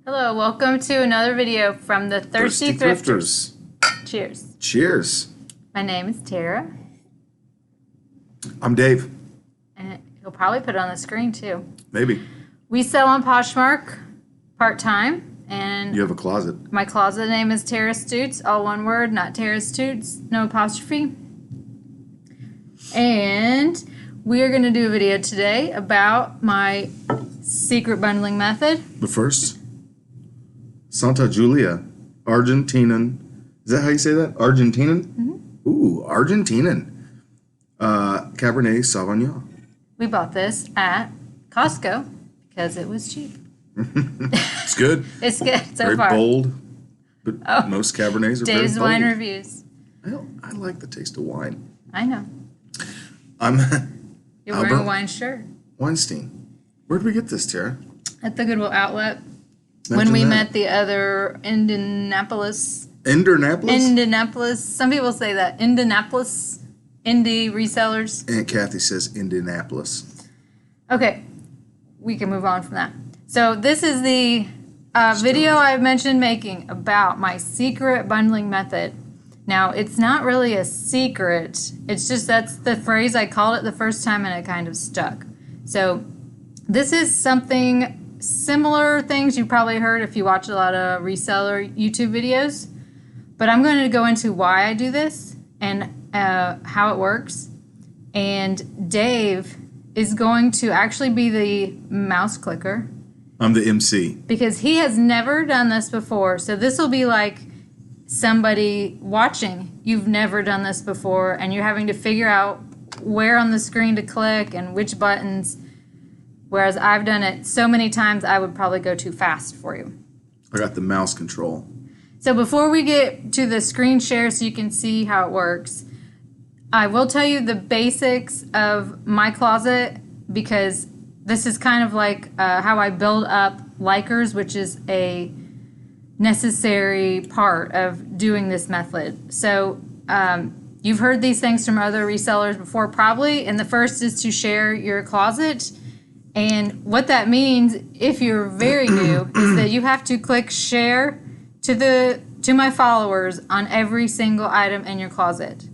Hello, welcome to another video from the Thirsty Thrifters. Cheers. Cheers. My name is Tara. I'm Dave. And he'll probably put it on the screen too. Maybe. We sell on Poshmark part-time. And you have a closet. My closet name is Tara Stoots, all one word, not Tara Stoots, no apostrophe. And we are going to do a video today about my secret bundling method. But first, Santa Julia, Argentinian. Is that how you say that? Argentinian? Mm-hmm. Ooh, Argentinian. Cabernet Sauvignon. We bought this at Costco because it was cheap. It's good. It's good so Very far. Very bold, but most Cabernets are Dave's very bold. wine reviews. I like the taste of wine. I know. You're wearing a wine shirt. Weinstein. Where did we get this, Tara? At the Goodwill Outlet. When we met the other Indianapolis. Some people say that. Indianapolis. Indie resellers. Aunt Kathy says Indianapolis. Okay. We can move on from that. So this is the video I've mentioned making about my secret bundling method. Now, it's not really a secret. It's just that's the phrase I called it the first time and it kind of stuck. So this is something similar things you probably heard if you watch a lot of reseller YouTube videos. But I'm going to go into why I do this and how it works. And Dave is going to actually be the mouse clicker. I'm the MC. Because he has never done this before. So this will be like somebody watching. You've never done this before and you're having to figure out where on the screen to click and which buttons. Whereas I've done it so many times, I would probably go too fast for you. I got the mouse control. So before we get to the screen share so you can see how it works, I will tell you the basics of my closet because this is kind of like how I build up likers, which is a necessary part of doing this method. So you've heard these things from other resellers before probably, and the first is to share your closet. And what that means, if you're very new, is that you have to click share to my followers on every single item in your closet.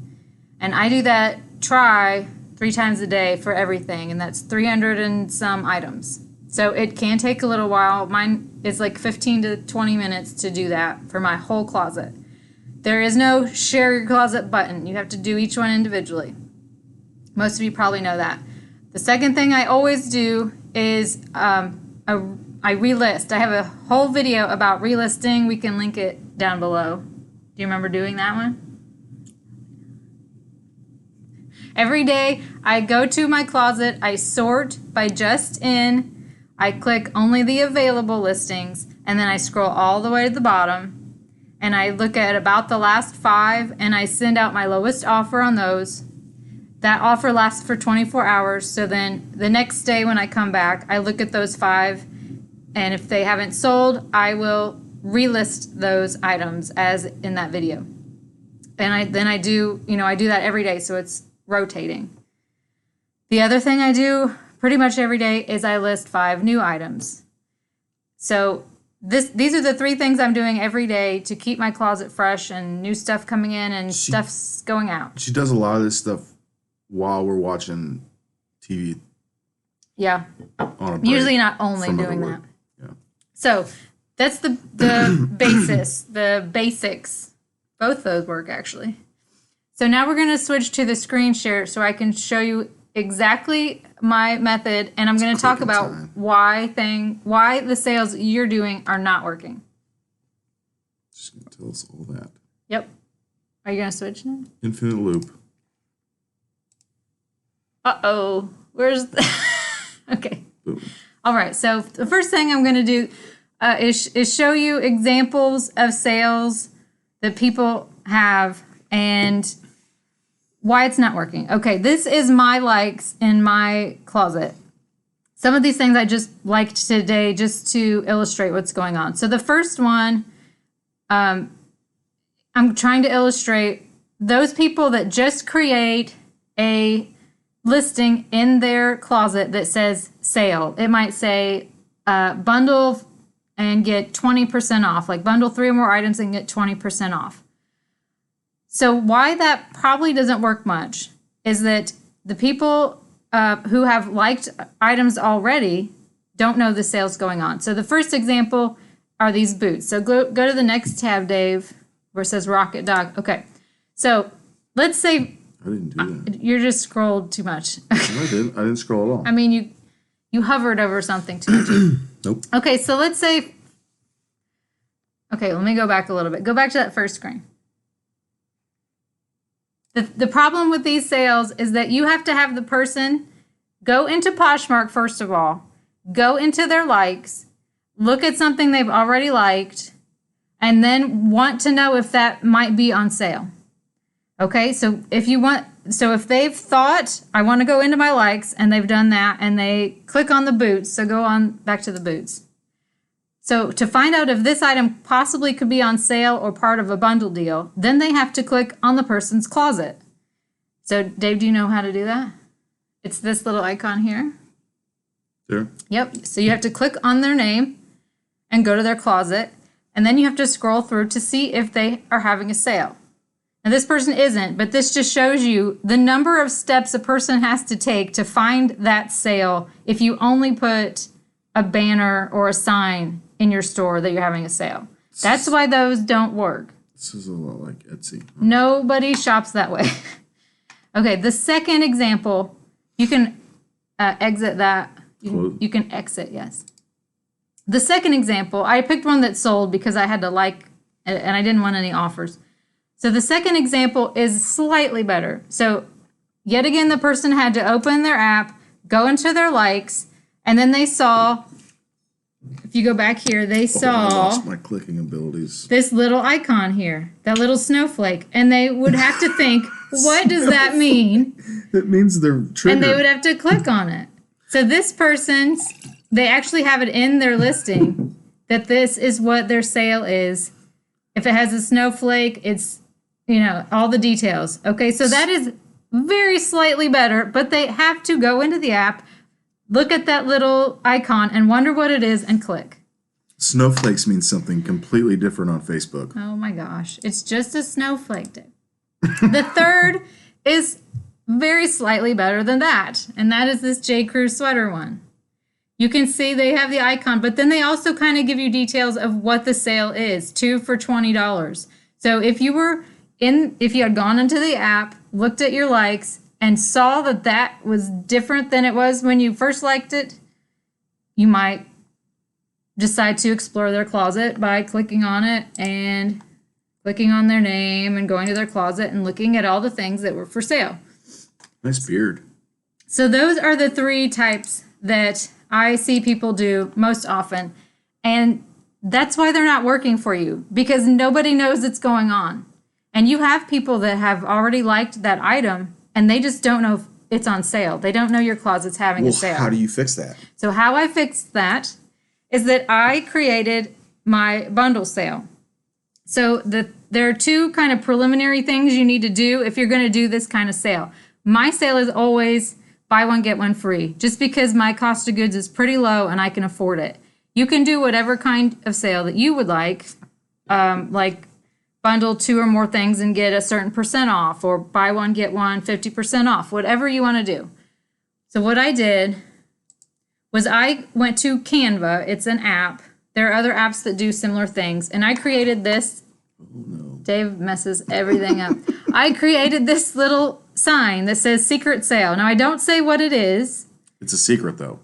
And I do that 3 times a day for everything, and that's 300 and some items. So it can take a little while. Mine is like 15 to 20 minutes to do that for my whole closet. There is no share your closet button. You have to do each one individually. Most of you probably know that. The second thing I always do is I relist. I have a whole video about relisting. We can link it down below. Do you remember doing that one? Every day I go to my closet, I sort by just in, I click only the available listings, and then I scroll all the way to the bottom, and I look at about the last 5, and I send out my lowest offer on those. That offer lasts for 24 hours, so then the next day when I come back, I look at those 5, and if they haven't sold, I will relist those items as in that video. And I do that every day, so it's rotating. The other thing I do pretty much every day is I list 5 new items. So these are the 3 things I'm doing every day to keep my closet fresh and new stuff coming in and stuff's going out. She does a lot of this stuff while we're watching TV. Yeah. On a break. Usually not only doing that. Yeah. So that's the basis, the basics. Both those work actually. So now we're going to switch to the screen share so I can show you exactly my method, and I'm going to talk about why the sales you're doing are not working. She's going to tell us all that. Yep. Are you going to switch now? Infinite loop. Uh-oh. Where's the... Okay. Boom. All right. So the first thing I'm going to do is show you examples of sales that people have and why it's not working. Okay, this is my likes in my closet. Some of these things I just liked today just to illustrate what's going on. So the first one, I'm trying to illustrate those people that just create a listing in their closet that says sale. It might say bundle and get 20% off, like bundle 3 or more items and get 20% off. So why that probably doesn't work much is that the people who have liked items already don't know the sale's going on. So the first example are these boots. So go to the next tab, Dave, where it says Rocket Dog. Okay, so let's say I didn't do that. You're just scrolled too much. No, I didn't scroll at all. I mean, you hovered over something too much. Nope. Okay, so let's say, okay, let me go back a little bit. Go back to that first screen. The problem with these sales is that you have to have the person go into Poshmark, first of all, go into their likes, look at something they've already liked, and then want to know if that might be on sale. Okay, so if they've thought, I want to go into my likes, and they've done that, and they click on the boots, so go on back to the boots. So to find out if this item possibly could be on sale or part of a bundle deal, then they have to click on the person's closet. So Dave, do you know how to do that? It's this little icon here. There? Yep, so you have to click on their name and go to their closet, and then you have to scroll through to see if they are having a sale. Now this person isn't, but this just shows you the number of steps a person has to take to find that sale if you only put a banner or a sign in your store that you're having a sale. That's why those don't work. This is a lot like Etsy. Nobody shops that way. Okay, the second example, you can exit that. You can exit, yes. The second example, I picked one that sold because I had to and I didn't want any offers. So the second example is slightly better. So yet again, the person had to open their app, go into their likes, and then they saw, if you go back here, they I saw lost my clicking abilities. this little icon here, that little snowflake. And they would have to think, what does that mean? It means they're triggered. And they would have to click on it. So this person's, they actually have it in their listing that this is what their sale is. If it has a snowflake, it's, all the details. Okay, so that is very slightly better, but they have to go into the app, look at that little icon and wonder what it is and click. Snowflakes means something completely different on Facebook. Oh my gosh, it's just a snowflake, Dave. The third is very slightly better than that, and that is this J. Crew sweater one. You can see they have the icon, but then they also kind of give you details of what the sale is, 2 for $20. So if you had gone into the app, looked at your likes, and saw that that was different than it was when you first liked it, you might decide to explore their closet by clicking on it and clicking on their name and going to their closet and looking at all the things that were for sale. Nice beard. So those are the 3 types that I see people do most often. And that's why they're not working for you, because nobody knows it's going on. And you have people that have already liked that item and they just don't know if it's on sale. They don't know your closet's having a sale. How do you fix that? So how I fixed that is that I created my bundle sale. So there are 2 kind of preliminary things you need to do if you're going to do this kind of sale. My sale is always buy one, get one free, just because my cost of goods is pretty low and I can afford it. You can do whatever kind of sale that you would like bundle 2 or more things and get a certain percent off, or buy one, get one, 50% off, whatever you want to do. So what I did was I went to Canva. It's an app. There are other apps that do similar things. And I created this. Oh, no. Dave messes everything up. I created this little sign that says secret sale. Now, I don't say what it is. It's a secret, though.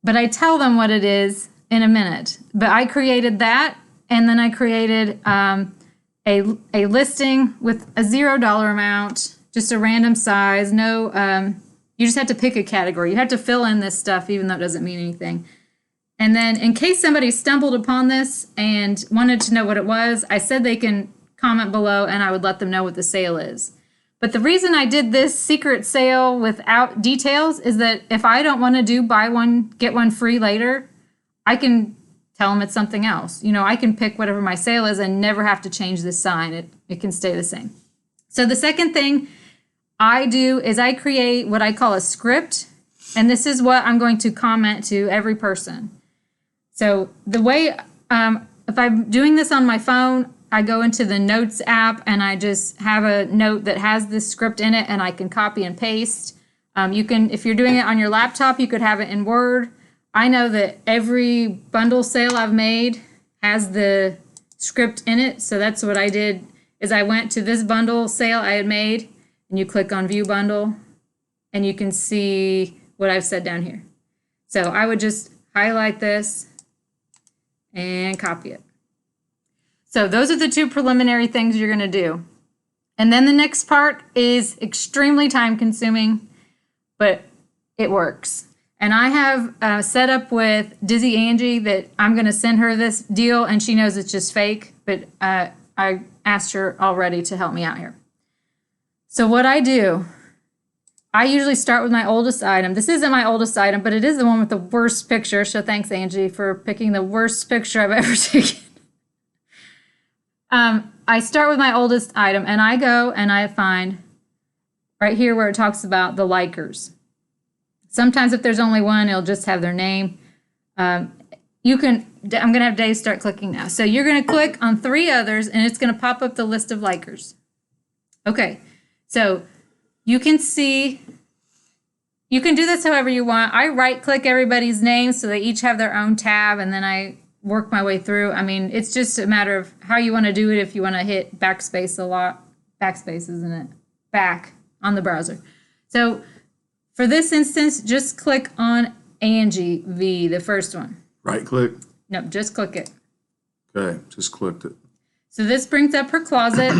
But I tell them what it is in a minute. But I created that, and then I created a listing with a $0 amount, just a random size. No, you just have to pick a category. You have to fill in this stuff, even though it doesn't mean anything. And then in case somebody stumbled upon this and wanted to know what it was, I said they can comment below and I would let them know what the sale is. But the reason I did this secret sale without details is that if I don't want to do buy one, get one free later, I can tell them it's something else. I can pick whatever my sale is and never have to change this sign. It can stay the same. So the second thing I do is I create what I call a script, and this is what I'm going to comment to every person. So the way if I'm doing this on my phone, I go into the Notes app and I just have a note that has this script in it and I can copy and paste. You can, if you're doing it on your laptop, you could have it in Word. I know that every bundle sale I've made has the script in it. So that's what I did is I went to this bundle sale I had made and you click on View Bundle and you can see what I've said down here. So I would just highlight this and copy it. So those are the two preliminary things you're going to do. And then the next part is extremely time consuming, but it works. And I have set up with Dizzy Angie that I'm going to send her this deal and she knows it's just fake, but I asked her already to help me out here. So what I do, I usually start with my oldest item. This isn't my oldest item, but it is the one with the worst picture. So thanks, Angie, for picking the worst picture I've ever taken. I start with my oldest item, and I go and I find right here where it talks about the likers. Sometimes if there's only one, it'll just have their name. You can, I'm going to have Dave start clicking now. So you're going to click on 3 others, and it's going to pop up the list of likers. Okay, so you can see, you can do this however you want. I right-click everybody's name so they each have their own tab, and then I work my way through. I mean, it's just a matter of how you want to do it. If you want to hit backspace a lot, backspace, isn't it? Back on the browser. So for this instance, just click on Angie V, the first one. Right click? No, just click it. Okay, just clicked it. So this brings up her closet.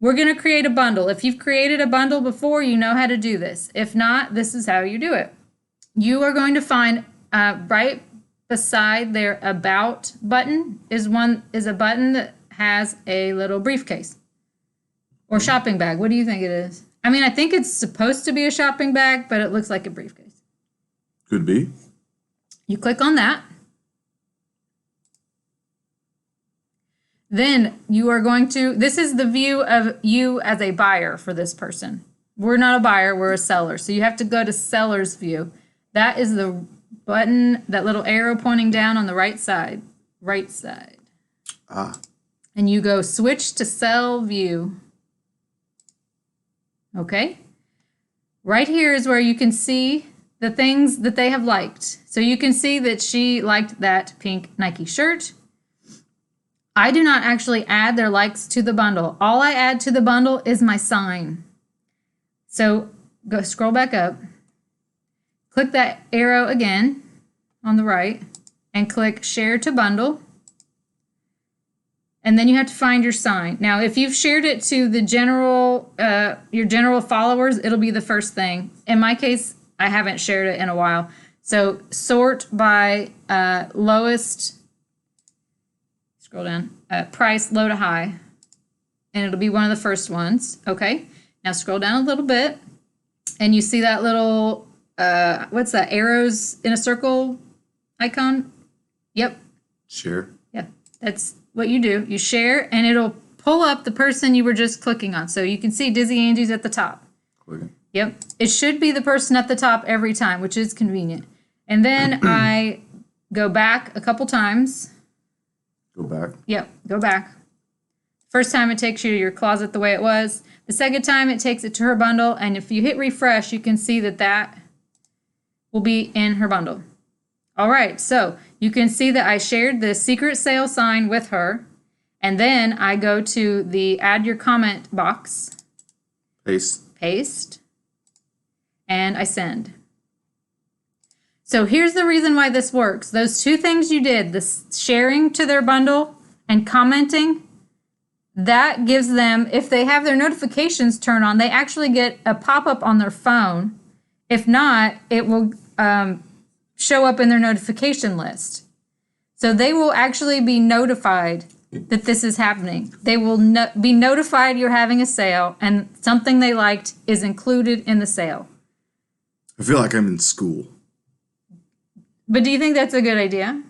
We're going to create a bundle. If you've created a bundle before, you know how to do this. If not, this is how you do it. You are going to find right beside their About button is a button that has a little briefcase or shopping bag. What do you think it is? I mean, I think it's supposed to be a shopping bag, but it looks like a briefcase. Could be. You click on that. Then you are going to, this is the view of you as a buyer for this person. We're not a buyer, we're a seller. So you have to go to seller's view. That is the button, that little arrow pointing down on the right side. Right side. Ah. And you go switch to sell view. Okay. Right here is where you can see the things that they have liked. So you can see that she liked that pink Nike shirt. I do not actually add their likes to the bundle. All I add to the bundle is my sign. So go scroll back up. Click that arrow again on the right and click share to bundle. And then you have to find your sign. Now, if you've shared it to the general, your general followers, it'll be the first thing. In my case, I haven't shared it in a while. So sort by lowest, scroll down, price, low to high. And it'll be one of the first ones. Okay. Now scroll down a little bit. And you see that little, what's that, arrows in a circle icon? Yep. Share. Yeah, that's what you do. You share, and it'll pull up the person you were just clicking on. So you can see Dizzy Angie's at the top. Click it. Yep. It should be the person at the top every time, which is convenient. And then I go back a couple times. Go back. Yep, go back. First time it takes you to your closet the way it was. The second time it takes it to her bundle, and if you hit refresh, you can see that that will be in her bundle. All right, so you can see that I shared the secret sale sign with her, and then I go to the add your comment box. Paste. And I send. So here's the reason why this works. Those 2 things you did, the sharing to their bundle and commenting, that gives them, if they have their notifications turned on, they actually get a pop-up on their phone. If not, it will show up in their notification list. So they will actually be notified that this is happening. They will be notified you're having a sale and something they liked is included in the sale. I feel like I'm in school. But do you think that's a good idea?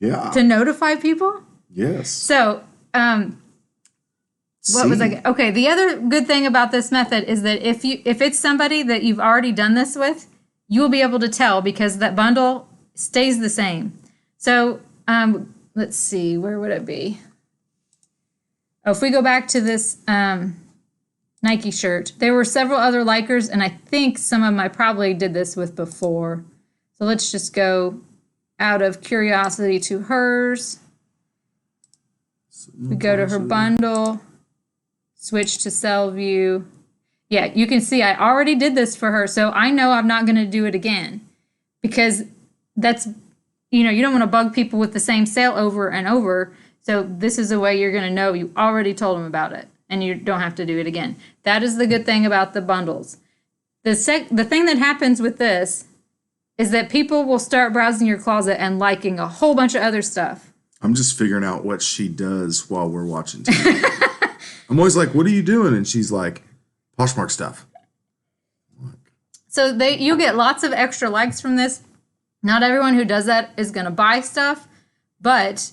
Yeah. To notify people? Yes. So, what was I? Okay, the other good thing about this method is that if it's somebody that you've already done this with, you will be able to tell because that bundle stays the same. So let's see, where would it be? Oh, if we go back to this Nike shirt, there were several other likers, and I think some of them I probably did this with before. So let's just go out of curiosity to hers. We go to her bundle, switch to sell view. Yeah, you can see I already did this for her, so I know I'm not going to do it again because that's, you know, you don't want to bug people with the same sale over and over. So this is a way you're going to know you already told them about it and you don't have to do it again. That is the good thing about the bundles. The thing that happens with this is that people will start browsing your closet and liking a whole bunch of other stuff. I'm just figuring out what she does while we're watching TV. I'm always like, what are you doing? And she's like, Poshmark stuff. So you'll get lots of extra likes from this. Not everyone who does that is going to buy stuff, but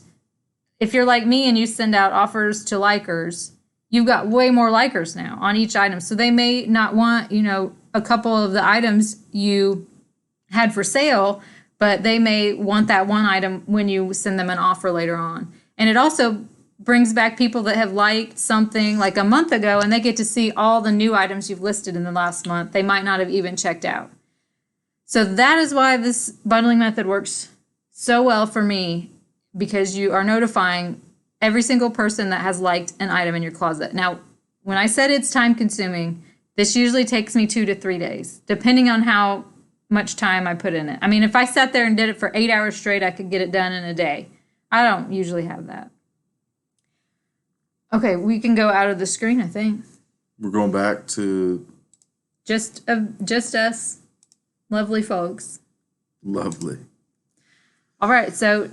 if you're like me and you send out offers to likers, you've got way more likers now on each item. So they may not want, you know, a couple of the items you had for sale, but they may want that one item when you send them an offer later on. And it also brings back people that have liked something like a month ago and they get to see all the new items you've listed in the last month. They might not have even checked out. So that is why this bundling method works so well for me, because you are notifying every single person that has liked an item in your closet. Now, when I said it's time consuming, this usually takes me 2 to 3 days, depending on how much time I put in it. I mean, if I sat there and did it for 8 hours straight, I could get it done in a day. I don't usually have that. Okay, we can go out of the screen, I think. We're going back to... Just us lovely folks. Lovely. All right, so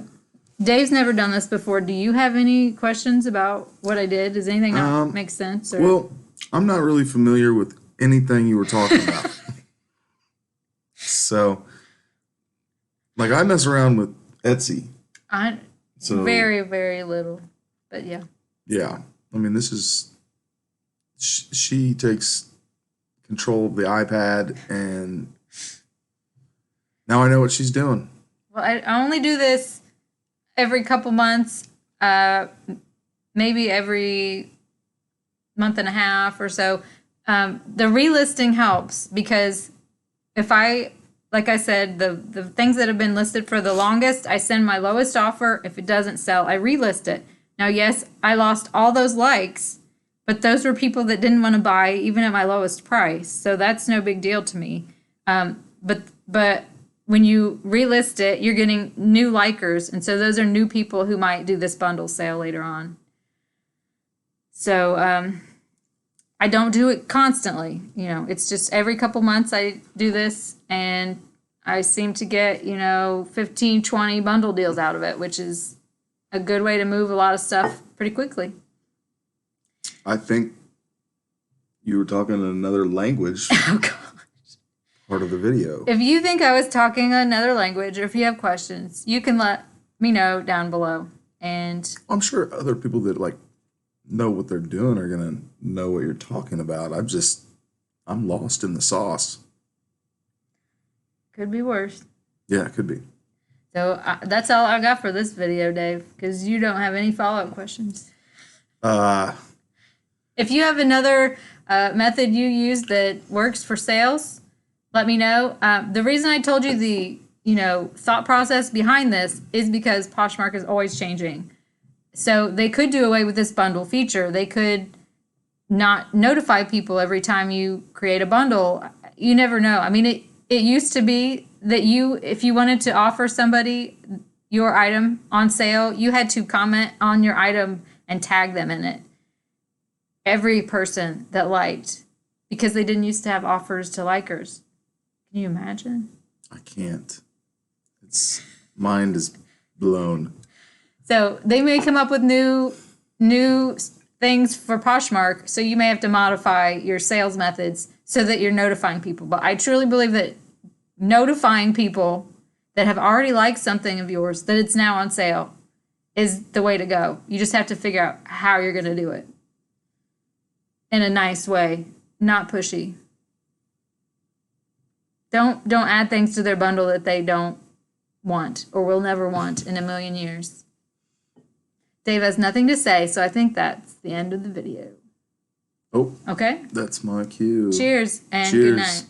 Dave's never done this before. Do you have any questions about what I did? Does anything not make sense? Or? Well, I'm not really familiar with anything you were talking about. So, like, I mess around with Etsy. Very, very little, but yeah. Yeah. I mean, this is... She takes control of the iPad, and now I know what she's doing. Well, I only do this every couple months, maybe every month and a half or so. The relisting helps because like I said, the things that have been listed for the longest, I send my lowest offer. If it doesn't sell, I relist it. Now, yes, I lost all those likes, but those were people that didn't want to buy even at my lowest price. So that's no big deal to me. But when you relist it, you're getting new likers. And so those are new people who might do this bundle sale later on. So I don't do it constantly. You know, it's just every couple months I do this, and I seem to get, 15, 20 bundle deals out of it, which is a good way to move a lot of stuff pretty quickly. I think you were talking in another language. Oh, God. Part of the video. If you think I was talking another language, or if you have questions, you can let me know down below. And I'm sure other people that know what they're doing are gonna know what you're talking about. I'm lost in the sauce. Could be worse. Yeah, it could be. So that's all I got for this video, Dave, because you don't have any follow-up questions. If you have another method you use that works for sales, let me know. The reason I told you the thought process behind this is because Poshmark is always changing. So they could do away with this bundle feature. They could not notify people every time you create a bundle. You never know. I mean, it used to be that if you wanted to offer somebody your item on sale, you had to comment on your item and tag them in it. Every person that liked, because they didn't used to have offers to likers. Can you imagine? I can't. Mind is blown. So they may come up with new things for Poshmark, so you may have to modify your sales methods so that you're notifying people. But I truly believe that notifying people that have already liked something of yours that it's now on sale is the way to go. You just have to figure out how you're going to do it in a nice way, not pushy. Don't add things to their bundle that they don't want or will never want in a million years. Dave has nothing to say, so I think that's the end of the video. Oh, Okay? that's my cue. Cheers and Cheers. good night.